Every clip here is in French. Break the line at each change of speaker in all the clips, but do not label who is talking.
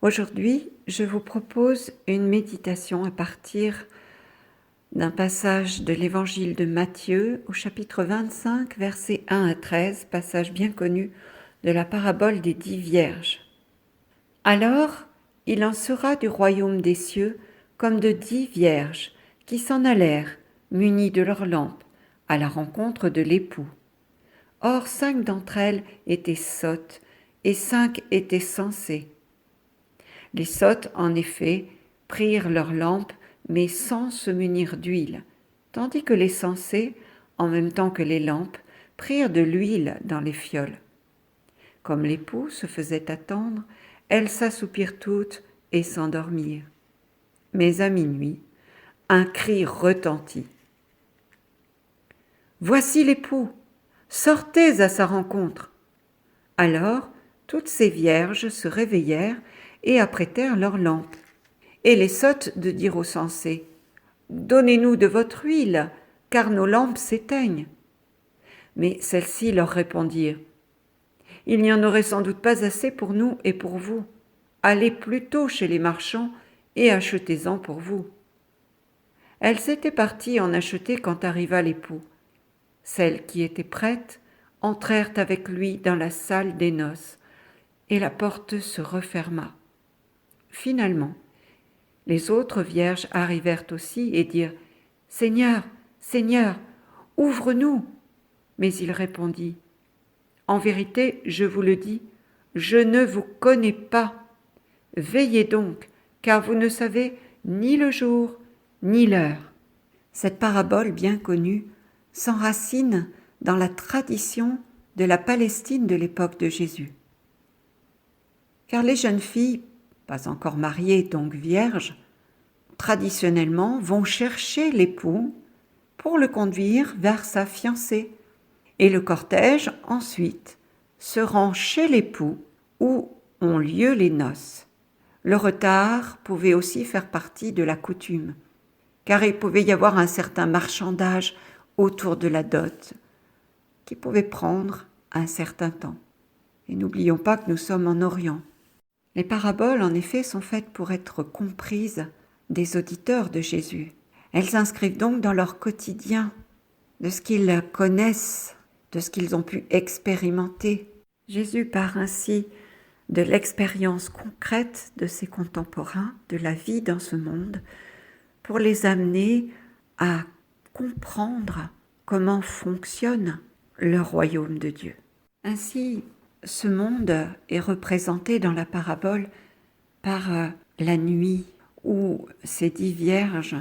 Aujourd'hui, je vous propose une méditation à partir d'un passage de l'évangile de Matthieu au chapitre 25, versets 1 à 13, passage bien connu de la parabole des 10 vierges. Alors, il en sera du royaume des cieux comme de 10 vierges qui s'en allèrent, munies de leurs lampes, à la rencontre de l'époux. Or 5 d'entre elles étaient sottes et 5 étaient sensées. Les sottes, en effet, prirent leurs lampes, mais sans se munir d'huile, tandis que les sensées, en même temps que les lampes, prirent de l'huile dans les fioles. Comme l'époux se faisait attendre, elles s'assoupirent toutes et s'endormirent. Mais à minuit, un cri retentit. « Voici l'époux, sortez à sa rencontre !» Alors, toutes ces vierges se réveillèrent et apprêtèrent leurs lampes. Et les sottes de dire aux sensés, « Donnez-nous de votre huile, car nos lampes s'éteignent. » Mais celles-ci leur répondirent, « Il n'y en aurait sans doute pas assez pour nous et pour vous. Allez plutôt chez les marchands et achetez-en pour vous. » Elles étaient parties en acheter quand arriva l'époux. Celles qui étaient prêtes entrèrent avec lui dans la salle des noces, et la porte se referma. Finalement, les autres vierges arrivèrent aussi et dirent « Seigneur, Seigneur, ouvre-nous !» Mais il répondit « En vérité, je vous le dis, je ne vous connais pas. Veillez donc, car vous ne savez ni le jour ni l'heure. » Cette parabole bien connue s'enracine dans la tradition de la Palestine de l'époque de Jésus. Car les jeunes filles, pas encore mariées donc vierges, traditionnellement vont chercher l'époux pour le conduire vers sa fiancée. Et le cortège, ensuite, se rend chez l'époux où ont lieu les noces. Le retard pouvait aussi faire partie de la coutume, car il pouvait y avoir un certain marchandage autour de la dot qui pouvait prendre un certain temps. Et n'oublions pas que nous sommes en Orient. Les paraboles, en effet, sont faites pour être comprises des auditeurs de Jésus. Elles s'inscrivent donc dans leur quotidien, de ce qu'ils connaissent, de ce qu'ils ont pu expérimenter. Jésus part ainsi de l'expérience concrète de ses contemporains, de la vie dans ce monde, pour les amener à comprendre comment fonctionne le royaume de Dieu. Ainsi, ce monde est représenté dans la parabole par la nuit où ces 10 vierges,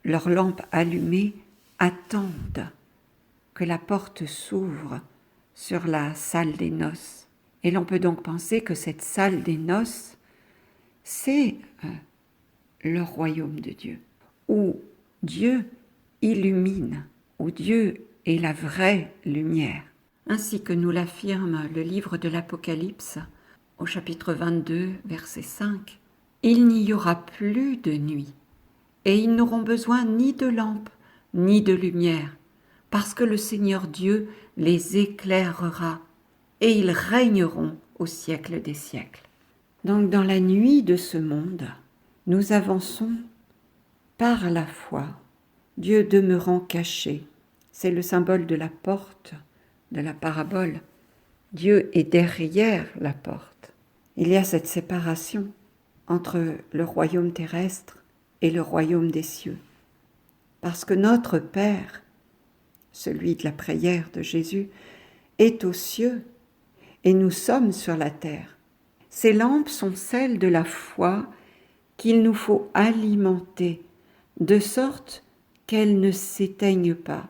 leurs lampes allumées, attendent que la porte s'ouvre sur la salle des noces. Et l'on peut donc penser que cette salle des noces, c'est le royaume de Dieu, où Dieu illumine, où Dieu est la vraie lumière. Ainsi que nous l'affirme le livre de l'Apocalypse, au chapitre 22, verset 5, « Il n'y aura plus de nuit, et ils n'auront besoin ni de lampe, ni de lumière, parce que le Seigneur Dieu les éclairera, et ils régneront au siècle des siècles. » Donc dans la nuit de ce monde, nous avançons par la foi, Dieu demeurant caché. C'est le symbole de la porte de la parabole. Dieu est derrière la porte. Il y a cette séparation entre le royaume terrestre et le royaume des cieux. Parce que notre Père, celui de la prière de Jésus, est aux cieux et nous sommes sur la terre. Ces lampes sont celles de la foi qu'il nous faut alimenter, de sorte qu'elles ne s'éteignent pas,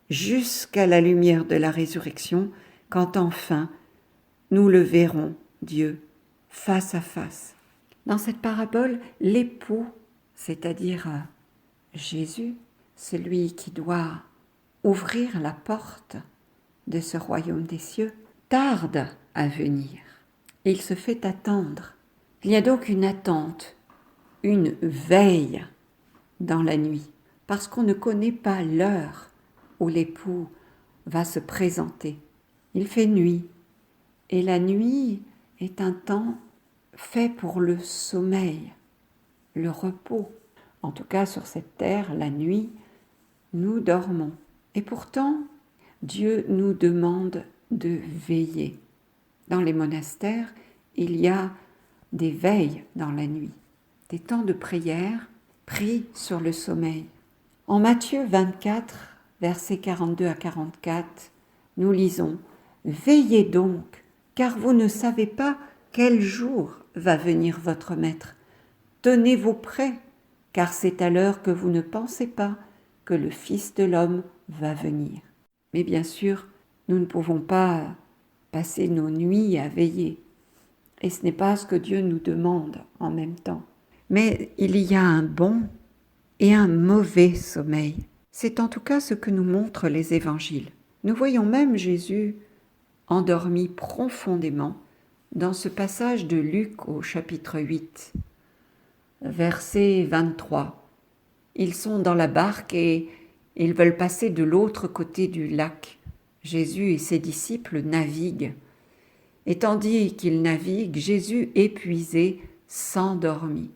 jusqu'à la lumière de la résurrection, quand enfin nous le verrons, Dieu, face à face. Dans cette parabole, l'époux, c'est-à-dire Jésus, celui qui doit ouvrir la porte de ce royaume des cieux, tarde à venir. Il se fait attendre. Il y a donc une attente, une veille dans la nuit, parce qu'on ne connaît pas l'heure où l'époux va se présenter. Il fait nuit, et la nuit est un temps fait pour le sommeil, le repos. En tout cas, sur cette terre, la nuit, nous dormons. Et pourtant, Dieu nous demande de veiller. Dans les monastères, il y a des veilles dans la nuit, des temps de prière pris sur le sommeil. En Matthieu 24, versets 42 à 44, nous lisons « Veillez donc, car vous ne savez pas quel jour va venir votre maître. Tenez-vous prêts, car c'est à l'heure que vous ne pensez pas que le Fils de l'homme va venir. » Mais bien sûr, nous ne pouvons pas passer nos nuits à veiller. Et ce n'est pas ce que Dieu nous demande en même temps. Mais il y a un bon et un mauvais sommeil. C'est en tout cas ce que nous montrent les évangiles. Nous voyons même Jésus endormi profondément dans ce passage de Luc au chapitre 8, verset 23. Ils sont dans la barque et ils veulent passer de l'autre côté du lac. Jésus et ses disciples naviguent. Et tandis qu'ils naviguent, Jésus, épuisé, s'endormit.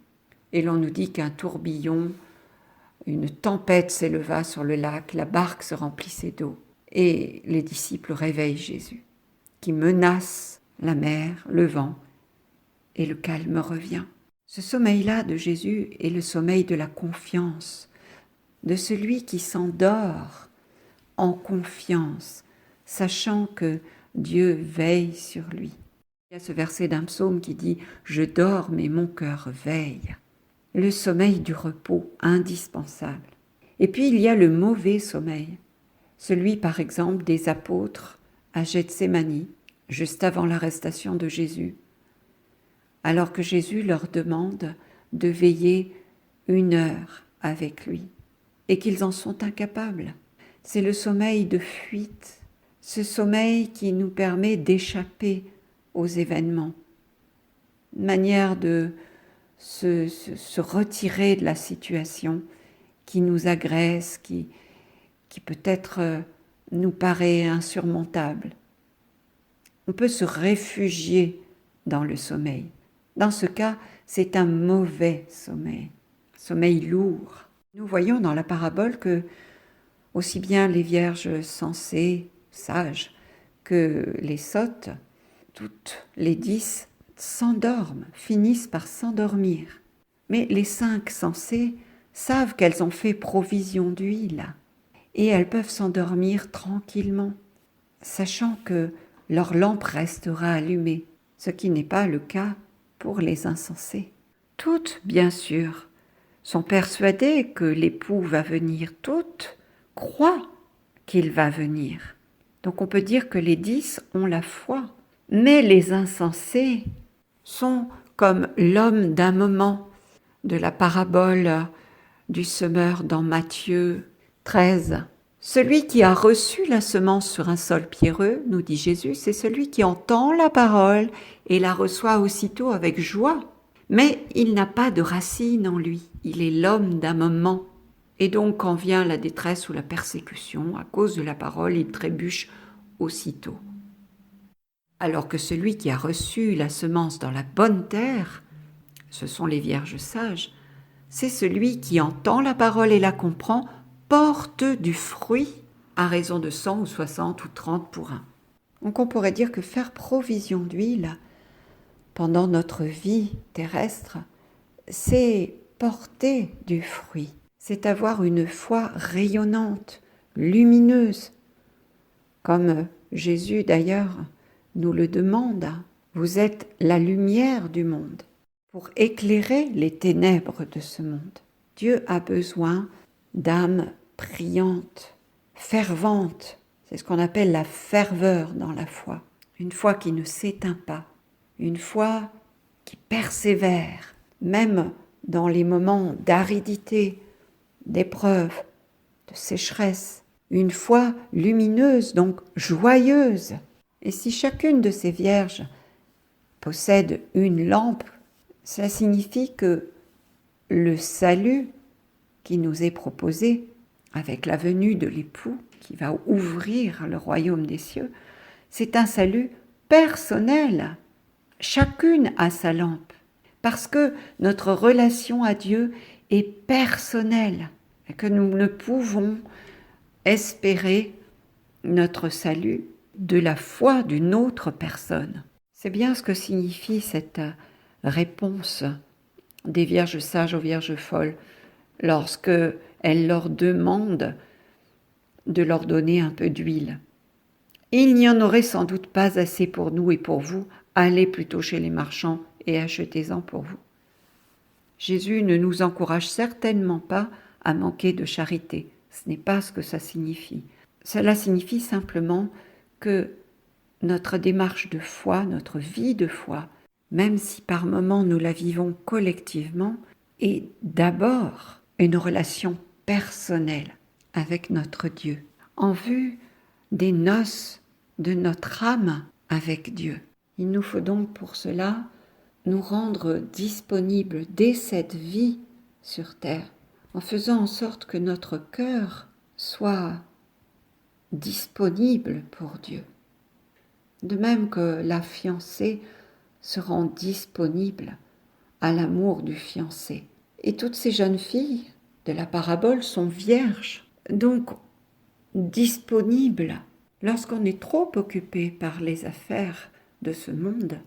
Et l'on nous dit qu'un tourbillon, une tempête s'éleva sur le lac, la barque se remplissait d'eau. Et les disciples réveillent Jésus, qui menace la mer, le vent, et le calme revient. Ce sommeil-là de Jésus est le sommeil de la confiance, de celui qui s'endort en confiance, sachant que Dieu veille sur lui. Il y a ce verset d'un psaume qui dit « Je dors, mais mon cœur veille ». Le sommeil du repos, indispensable. Et puis il y a le mauvais sommeil, celui par exemple des apôtres à Gethsémani, juste avant l'arrestation de Jésus, alors que Jésus leur demande de veiller 1 heure avec lui, et qu'ils en sont incapables. C'est le sommeil de fuite, ce sommeil qui nous permet d'échapper aux événements, une manière de se retirer de la situation qui nous agresse, qui peut-être nous paraît insurmontable. On peut se réfugier dans le sommeil. Dans ce cas, c'est un mauvais sommeil lourd. Nous voyons dans la parabole que aussi bien les vierges sensées, sages, que les sottes, toutes les 10 s'endorment, finissent par s'endormir. Mais les 5 sensées savent qu'elles ont fait provision d'huile et elles peuvent s'endormir tranquillement, sachant que leur lampe restera allumée, ce qui n'est pas le cas pour les insensés. Toutes, bien sûr, sont persuadées que l'époux va venir, toutes croient qu'il va venir. Donc on peut dire que les 10 ont la foi, mais les insensés sont comme l'homme d'un moment de la parabole du semeur dans Matthieu 13. Celui qui a reçu la semence sur un sol pierreux, nous dit Jésus, c'est celui qui entend la parole et la reçoit aussitôt avec joie. Mais il n'a pas de racine en lui, il est l'homme d'un moment. Et donc quand vient la détresse ou la persécution, à cause de la parole, il trébuche aussitôt. Alors que celui qui a reçu la semence dans la bonne terre, ce sont les vierges sages, c'est celui qui entend la parole et la comprend, porte du fruit à raison de 100 ou 60 ou 30 pour un. Donc on pourrait dire que faire provision d'huile pendant notre vie terrestre, c'est porter du fruit, c'est avoir une foi rayonnante, lumineuse, comme Jésus d'ailleurs nous le demande. Vous êtes la lumière du monde pour éclairer les ténèbres de ce monde. Dieu a besoin d'âmes priantes, ferventes. C'est ce qu'on appelle la ferveur dans la foi. Une foi qui ne s'éteint pas, une foi qui persévère, même dans les moments d'aridité, d'épreuve, de sécheresse. Une foi lumineuse, donc joyeuse. Et si chacune de ces vierges possède une lampe, cela signifie que le salut qui nous est proposé avec la venue de l'époux qui va ouvrir le royaume des cieux, c'est un salut personnel. chacune a sa lampe, parce que notre relation à Dieu est personnelle, et que nous ne pouvons espérer notre salut de la foi d'une autre personne. C'est bien ce que signifie cette réponse des vierges sages aux vierges folles lorsque elles leur demandent de leur donner un peu d'huile. Il n'y en aurait sans doute pas assez pour nous et pour vous. Allez plutôt chez les marchands et achetez-en pour vous. Jésus ne nous encourage certainement pas à manquer de charité. Ce n'est pas ce que ça signifie. Cela signifie simplement que notre démarche de foi, notre vie de foi, même si par moments nous la vivons collectivement, est d'abord une relation personnelle avec notre Dieu, en vue des noces de notre âme avec Dieu. Il nous faut donc pour cela nous rendre disponibles dès cette vie sur terre, en faisant en sorte que notre cœur soit disponible pour Dieu. De même que la fiancée se rend disponible à l'amour du fiancé. Et toutes ces jeunes filles de la parabole sont vierges, donc disponibles. Lorsqu'on est trop occupé par les affaires de ce monde,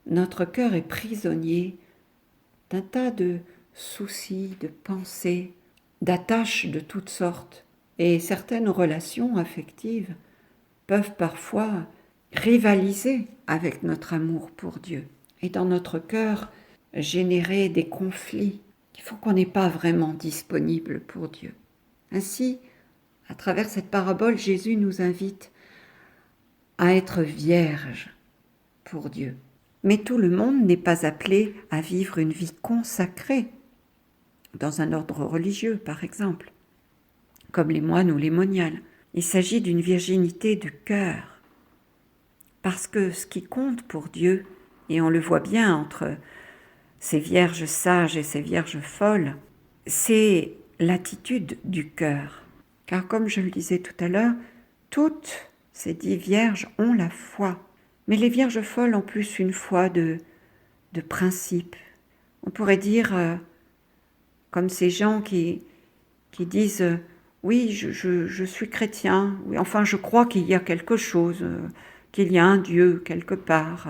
notre cœur est prisonnier d'un tas de soucis, de pensées, d'attaches de toutes sortes. Et certaines relations affectives peuvent parfois rivaliser avec notre amour pour Dieu. Et dans notre cœur, générer des conflits qui font qu'on n'est pas vraiment disponible pour Dieu. Ainsi, à travers cette parabole, Jésus nous invite à être vierge pour Dieu. Mais tout le monde n'est pas appelé à vivre une vie consacrée, dans un ordre religieux par exemple, comme les moines ou les moniales. Il s'agit d'une virginité du cœur, parce que ce qui compte pour Dieu, et on le voit bien entre ces vierges sages et ces vierges folles, c'est l'attitude du cœur. Car comme je le disais tout à l'heure, toutes ces 10 vierges ont la foi. Mais les vierges folles ont plus une foi de principe. On pourrait dire, comme ces gens qui disent oui, je suis chrétien, oui, enfin je crois qu'il y a quelque chose, qu'il y a un Dieu quelque part.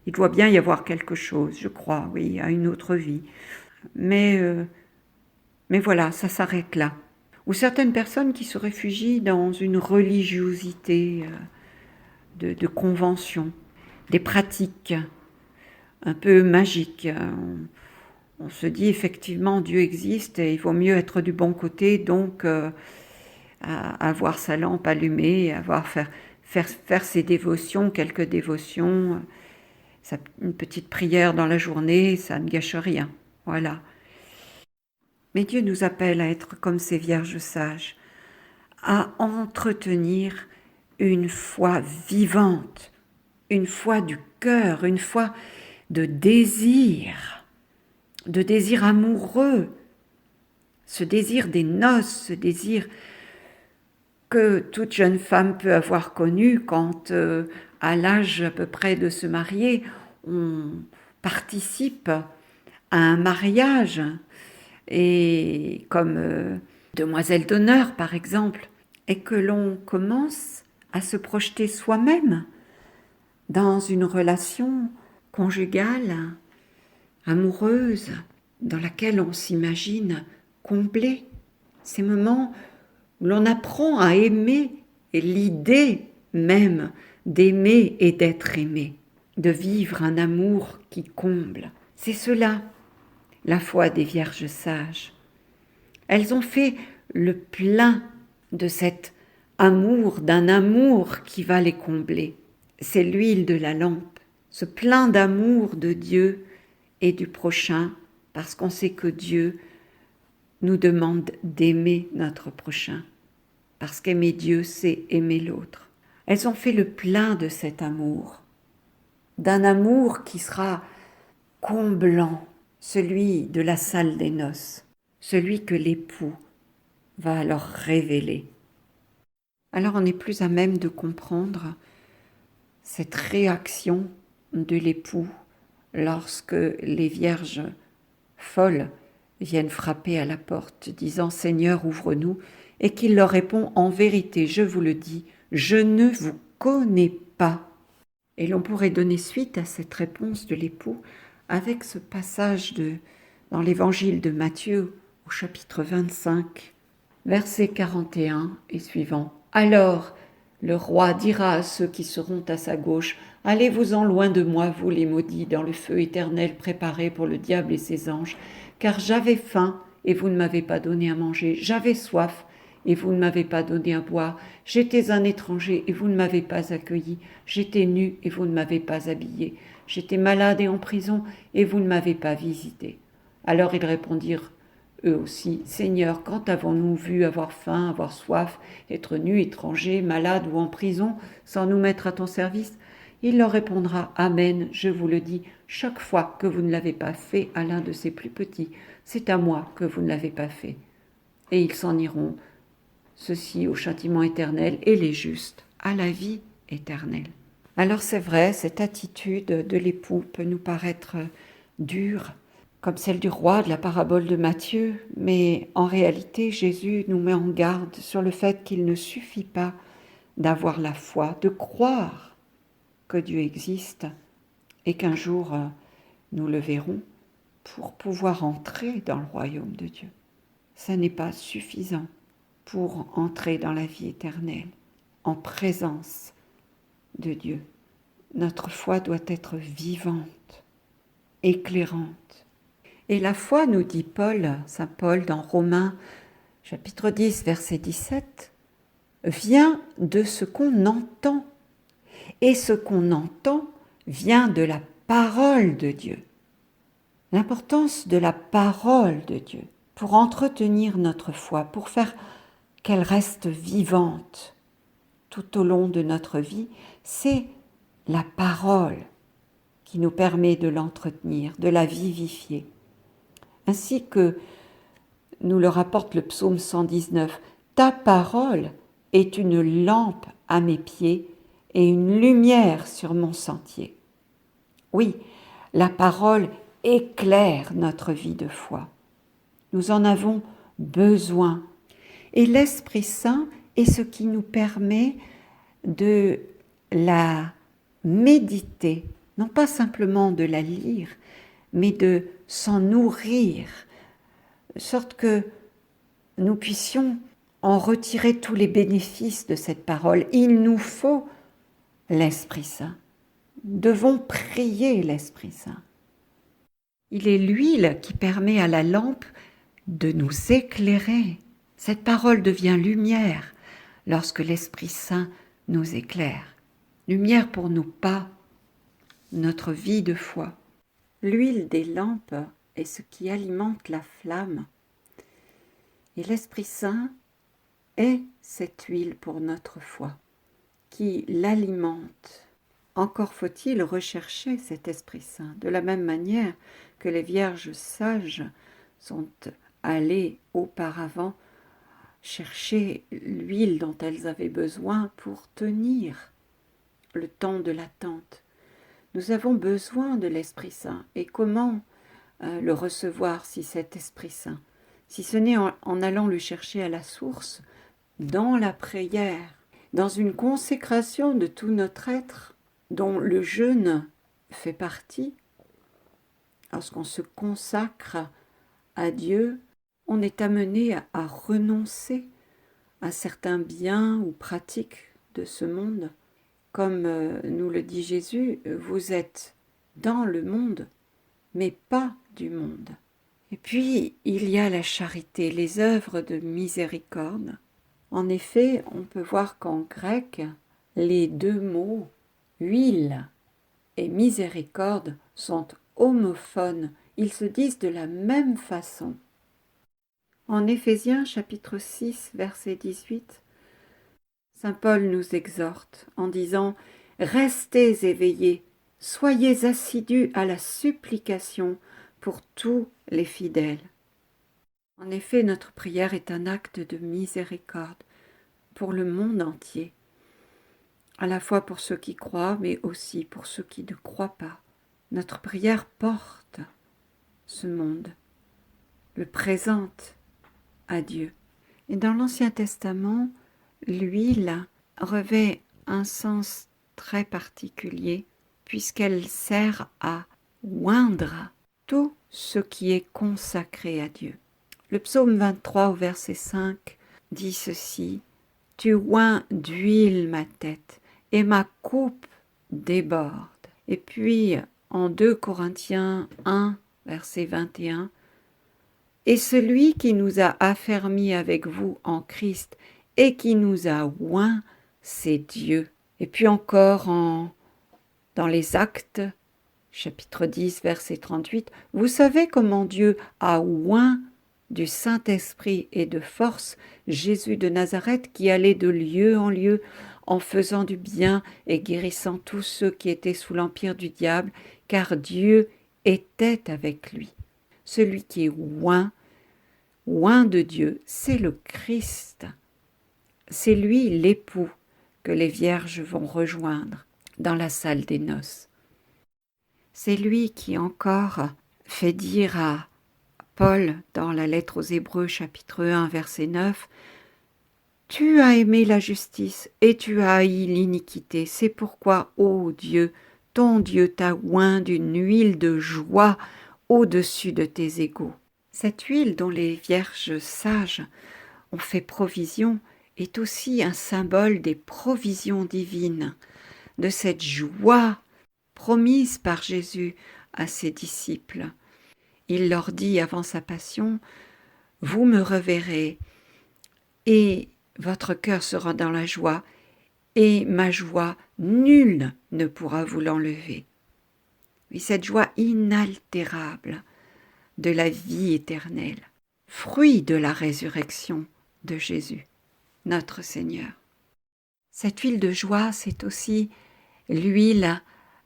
Il doit bien y avoir quelque chose, je crois, oui, à une autre vie. Mais voilà, ça s'arrête là. Ou certaines personnes qui se réfugient dans une religiosité de convention, des pratiques un peu magiques. On se dit effectivement Dieu existe et il vaut mieux être du bon côté, donc avoir sa lampe allumée, faire ses dévotions, quelques dévotions, une petite prière dans la journée, ça ne gâche rien. Voilà. Mais Dieu nous appelle à être comme ces vierges sages, à entretenir une foi vivante, une foi du cœur, une foi de désir amoureux, ce désir des noces, ce désir que toute jeune femme peut avoir connu quand, à l'âge à peu près de se marier, on participe à un mariage, et comme demoiselle d'honneur par exemple, et que l'on commence à se projeter soi-même dans une relation conjugale, amoureuse, dans laquelle on s'imagine comblé. Ces moments où l'on apprend à aimer, et l'idée même d'aimer et d'être aimé, de vivre un amour qui comble. C'est cela, la foi des vierges sages. Elles ont fait le plein de cet amour, d'un amour qui va les combler. C'est l'huile de la lampe, ce plein d'amour de Dieu et du prochain, parce qu'on sait que Dieu nous demande d'aimer notre prochain, parce qu'aimer Dieu, c'est aimer l'autre. Elles ont fait le plein de cet amour, d'un amour qui sera comblant, celui de la salle des noces, celui que l'époux va alors révéler. Alors on est plus à même de comprendre cette réaction de l'époux lorsque les vierges folles viennent frapper à la porte, disant « Seigneur, ouvre-nous », et qu'il leur répond « En vérité, je vous le dis, je ne vous connais pas ». Et l'on pourrait donner suite à cette réponse de l'époux avec ce passage dans l'évangile de Matthieu au chapitre 25, verset 41 et suivant. « Alors, le roi dira à ceux qui seront à sa gauche, « Allez-vous-en loin de moi, vous les maudits, dans le feu éternel préparé pour le diable et ses anges, car j'avais faim et vous ne m'avez pas donné à manger, j'avais soif et vous ne m'avez pas donné à boire, j'étais un étranger et vous ne m'avez pas accueilli, j'étais nu et vous ne m'avez pas habillé, j'étais malade et en prison et vous ne m'avez pas visité. » Alors ils répondirent eux aussi, « Seigneur, quand avons-nous vu avoir faim, avoir soif, être nus, étrangers, malades ou en prison, sans nous mettre à ton service ?» Il leur répondra, « Amen, je vous le dis, chaque fois que vous ne l'avez pas fait à l'un de ces plus petits, c'est à moi que vous ne l'avez pas fait. » Et ils s'en iront, ceux-ci au châtiment éternel et les justes à la vie éternelle. Alors c'est vrai, cette attitude de l'époux peut nous paraître dure, comme celle du roi de la parabole de Matthieu, mais en réalité, Jésus nous met en garde sur le fait qu'il ne suffit pas d'avoir la foi, de croire que Dieu existe et qu'un jour nous le verrons pour pouvoir entrer dans le royaume de Dieu. Ça n'est pas suffisant pour entrer dans la vie éternelle, en présence de Dieu. Notre foi doit être vivante, éclairante. Et la foi, nous dit saint Paul dans Romains chapitre 10, verset 17, vient de ce qu'on entend. Et ce qu'on entend vient de la parole de Dieu. L'importance de la parole de Dieu pour entretenir notre foi, pour faire qu'elle reste vivante tout au long de notre vie, c'est la parole qui nous permet de l'entretenir, de la vivifier. Ainsi que nous le rapporte le psaume 119, « Ta parole est une lampe à mes pieds et une lumière sur mon sentier. » Oui, la parole éclaire notre vie de foi. Nous en avons besoin. Et l'Esprit Saint est ce qui nous permet de la méditer, non pas simplement de la lire, mais de s'en nourrir, de sorte que nous puissions en retirer tous les bénéfices de cette parole. Il nous faut l'Esprit Saint. Nous devons prier l'Esprit Saint. Il est l'huile qui permet à la lampe de nous éclairer. Cette parole devient lumière lorsque l'Esprit Saint nous éclaire. Lumière pour nos pas, notre vie de foi. L'huile des lampes est ce qui alimente la flamme. Et l'Esprit Saint est cette huile pour notre foi, qui l'alimente. Encore faut-il rechercher cet Esprit Saint, de la même manière que les vierges sages sont allées auparavant chercher l'huile dont elles avaient besoin pour tenir le temps de l'attente. Nous avons besoin de l'Esprit Saint. Et comment le recevoir si cet Esprit Saint? Si ce n'est en allant le chercher à la source, dans la prière, dans une consécration de tout notre être, dont le jeûne fait partie. Lorsqu'on se consacre à Dieu, on est amené à renoncer à certains biens ou pratiques de ce monde. Comme nous le dit Jésus, vous êtes dans le monde, mais pas du monde. Et puis, il y a la charité, les œuvres de miséricorde. En effet, on peut voir qu'en grec, les deux mots huile et miséricorde sont homophones, ils se disent de la même façon. En Éphésiens chapitre 6, verset 18, saint Paul nous exhorte en disant « Restez éveillés, soyez assidus à la supplication pour tous les fidèles. » En effet, notre prière est un acte de miséricorde pour le monde entier. à la fois pour ceux qui croient, mais aussi pour ceux qui ne croient pas. Notre prière porte ce monde, le présente à Dieu. Et dans l'Ancien Testament, l'huile revêt un sens très particulier puisqu'elle sert à oindre tout ce qui est consacré à Dieu. Le psaume 23 au verset 5 dit ceci: « Tu oins d'huile ma tête et ma coupe déborde. » Et puis en 2 Corinthiens 1 verset 21, « Et celui qui nous a affermis avec vous en Christ et qui nous a oints, c'est Dieu. » Et puis encore dans les Actes, chapitre 10, verset 38, « Vous savez comment Dieu a oint du Saint-Esprit et de force Jésus de Nazareth qui allait de lieu en lieu en faisant du bien et guérissant tous ceux qui étaient sous l'empire du diable, car Dieu était avec lui. » Celui qui est oint de Dieu, c'est le Christ. C'est lui l'époux que les vierges vont rejoindre dans la salle des noces. C'est lui qui encore fait dire à Paul dans la lettre aux Hébreux chapitre 1 verset 9, « Tu as aimé la justice et tu as haï l'iniquité, c'est pourquoi, ô Dieu, ton Dieu t'a oint d'une huile de joie au-dessus de tes égaux. » Cette huile dont les vierges sages ont fait provision est aussi un symbole des provisions divines, de cette joie promise par Jésus à ses disciples. Il leur dit avant sa passion, « Vous me reverrez et votre cœur sera dans la joie, et ma joie, nul ne pourra vous l'enlever. » Oui, cette joie inaltérable de la vie éternelle, fruit de la résurrection de Jésus, notre Seigneur. Cette huile de joie, c'est aussi l'huile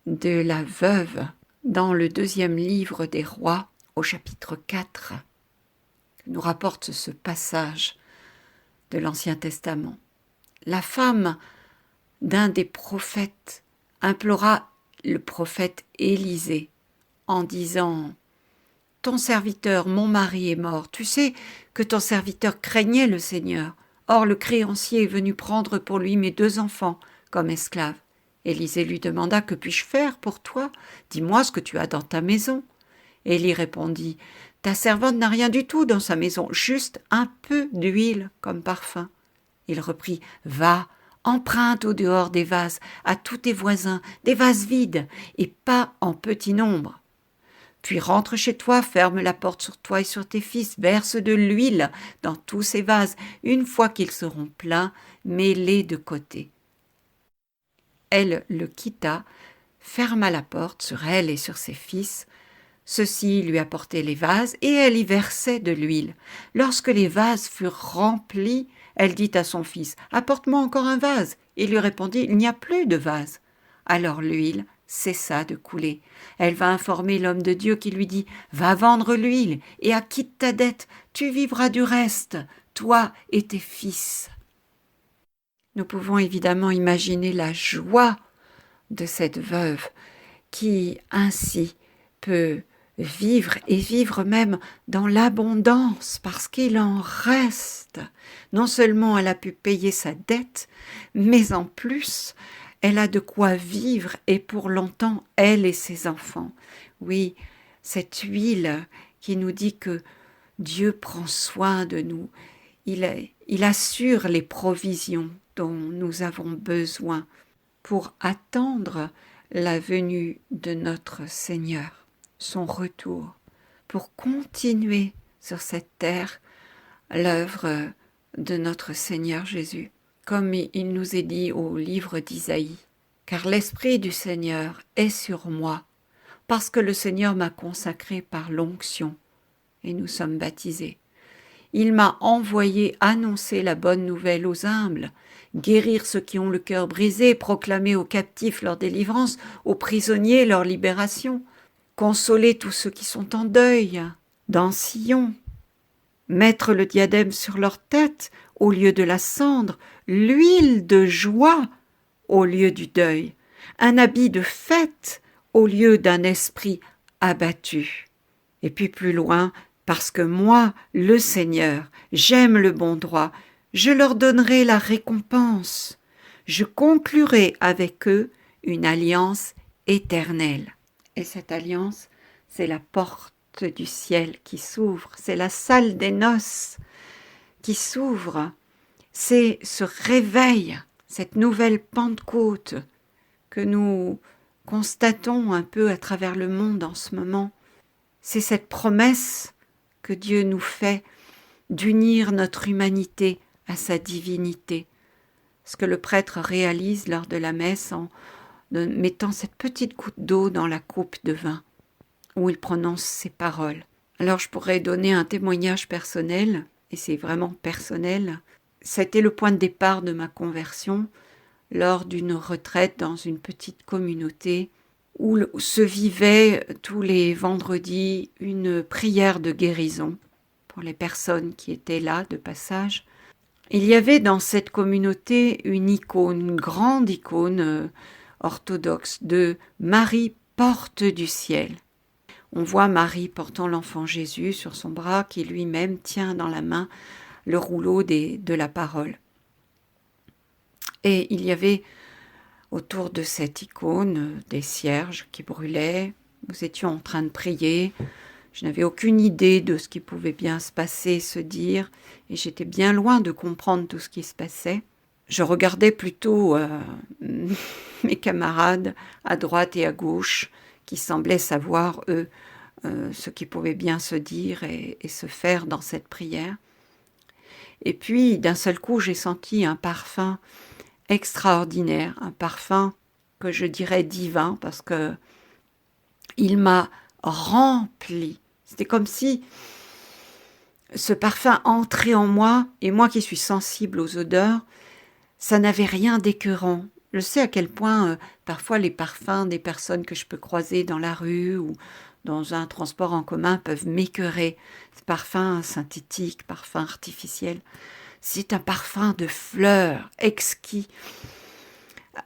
de la veuve dans le 2e livre des Rois, au chapitre 4, nous rapporte ce passage de l'Ancien Testament. La femme d'un des prophètes implora le prophète Élisée en disant « Ton serviteur, mon mari est mort. Tu sais que ton serviteur craignait le Seigneur. Or le créancier est venu prendre pour lui mes 2 enfants comme esclaves. » Élisée lui demanda « Que puis-je faire pour toi? Dis-moi ce que tu as dans ta maison. » Élie répondit « Ta servante n'a rien du tout dans sa maison, juste un peu d'huile comme parfum. » Il reprit « Va, emprunte au dehors des vases à tous tes voisins, des vases vides et pas en petit nombre. Puis rentre chez toi, ferme la porte sur toi et sur tes fils, verse de l'huile dans tous ces vases. Une fois qu'ils seront pleins, mets-les de côté. » Elle le quitta, ferma la porte sur elle et sur ses fils. Ceux-ci lui apportaient les vases et elle y versait de l'huile. Lorsque les vases furent remplis, elle dit à son fils « Apporte-moi encore un vase. » Il lui répondit « Il n'y a plus de vase. » Alors l'huile cessa de couler. Elle va informer l'homme de Dieu qui lui dit « Va vendre l'huile et acquitte ta dette. Tu vivras du reste, toi et tes fils. » Nous pouvons évidemment imaginer la joie de cette veuve qui ainsi peut vivre et vivre même dans l'abondance parce qu'il en reste. Non seulement elle a pu payer sa dette, mais en plus elle a de quoi vivre et pour longtemps, elle et ses enfants. Oui, cette huile qui nous dit que Dieu prend soin de nous, il assure les provisions dont nous avons besoin pour attendre la venue de notre Seigneur, son retour, pour continuer sur cette terre l'œuvre de notre Seigneur Jésus, comme il nous est dit au livre d'Isaïe. « Car l'Esprit du Seigneur est sur moi, parce que le Seigneur m'a consacré par l'onction, et nous sommes baptisés. Il m'a envoyé annoncer la bonne nouvelle aux humbles, guérir ceux qui ont le cœur brisé, proclamer aux captifs leur délivrance, aux prisonniers leur libération, consoler tous ceux qui sont en deuil, dans Sion, mettre le diadème sur leur tête au lieu de la cendre, l'huile de joie au lieu du deuil, un habit de fête au lieu d'un esprit abattu. Et puis plus loin, parce que moi, le Seigneur, j'aime le bon droit, je leur donnerai la récompense. Je conclurai avec eux une alliance éternelle. Et cette alliance, c'est la porte du ciel qui s'ouvre, c'est la salle des noces qui s'ouvre, c'est ce réveil, cette nouvelle Pentecôte que nous constatons un peu à travers le monde en ce moment. C'est cette promesse que Dieu nous fait d'unir notre humanité à sa divinité. Ce que le prêtre réalise lors de la messe en mettant cette petite goutte d'eau dans la coupe de vin où il prononce ces paroles. Alors je pourrais donner un témoignage personnel, et c'est vraiment personnel. C'était le point de départ de ma conversion lors d'une retraite dans une petite communauté où se vivait tous les vendredis une prière de guérison pour les personnes qui étaient là de passage. Il y avait dans cette communauté une icône, une grande icône orthodoxe de Marie, porte du ciel. On voit Marie portant l'enfant Jésus sur son bras qui lui-même tient dans la main le rouleau de la parole. Et il y avait autour de cette icône des cierges qui brûlaient. Nous étions en train de prier. Je n'avais aucune idée de ce qui pouvait bien se passer, se dire, et j'étais bien loin de comprendre tout ce qui se passait. Je regardais plutôt mes camarades à droite et à gauche qui semblaient savoir, eux, ce qui pouvait bien se dire et se faire dans cette prière. Et puis, d'un seul coup, j'ai senti un parfum extraordinaire, un parfum que je dirais divin, parce que il m'a rempli. C'était comme si ce parfum entrait en moi, et moi qui suis sensible aux odeurs, ça n'avait rien d'écœurant. Je sais à quel point parfois les parfums des personnes que je peux croiser dans la rue ou dans un transport en commun peuvent m'écœurer. Ces parfums synthétiques, parfums artificiels. C'est un parfum de fleurs exquis,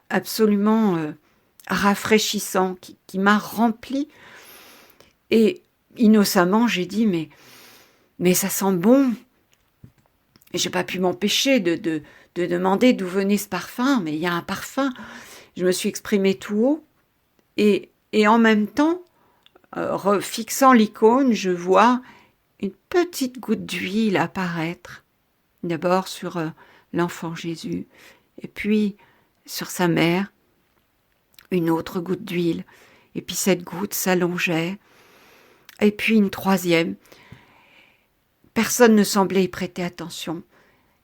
absolument rafraîchissant, qui m'a rempli. Et innocemment, j'ai dit, mais ça sent bon. Et j'ai pas pu m'empêcher de demander d'où venait ce parfum, mais il y a un parfum. Je me suis exprimée tout haut, et en même temps, fixant l'icône, je vois une petite goutte d'huile apparaître, d'abord sur l'enfant Jésus, et puis sur sa mère, une autre goutte d'huile, et puis cette goutte s'allongeait, et puis une troisième. Personne ne semblait y prêter attention.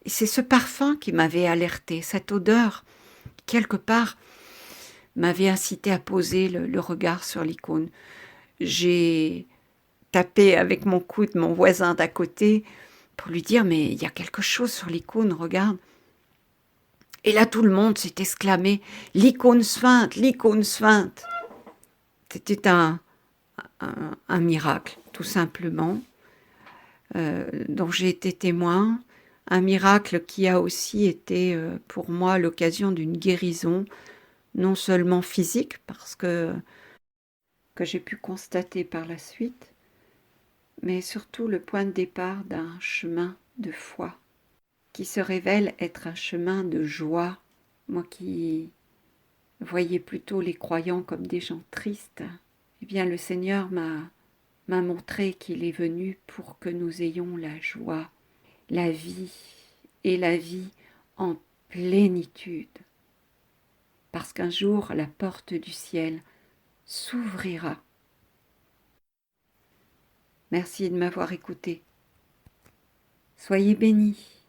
Et c'est ce parfum qui m'avait alerté, cette odeur, quelque part, m'avait incité à poser le regard sur l'icône. J'ai tapé avec mon coude mon voisin d'à côté pour lui dire « Mais il y a quelque chose sur l'icône, regarde !» Et là, tout le monde s'est exclamé « L'icône sphinte, l'icône sphinte !» C'était un miracle, tout simplement, dont j'ai été témoin. Un miracle qui a aussi été pour moi l'occasion d'une guérison, non seulement physique, parce que j'ai pu constater par la suite, mais surtout le point de départ d'un chemin de foi, qui se révèle être un chemin de joie. Moi qui voyais plutôt les croyants comme des gens tristes, eh bien le Seigneur m'a montré qu'il est venu pour que nous ayons la joie, la vie, et la vie en plénitude. Parce qu'un jour, la porte du ciel s'ouvrira. Merci de m'avoir écouté. Soyez bénis.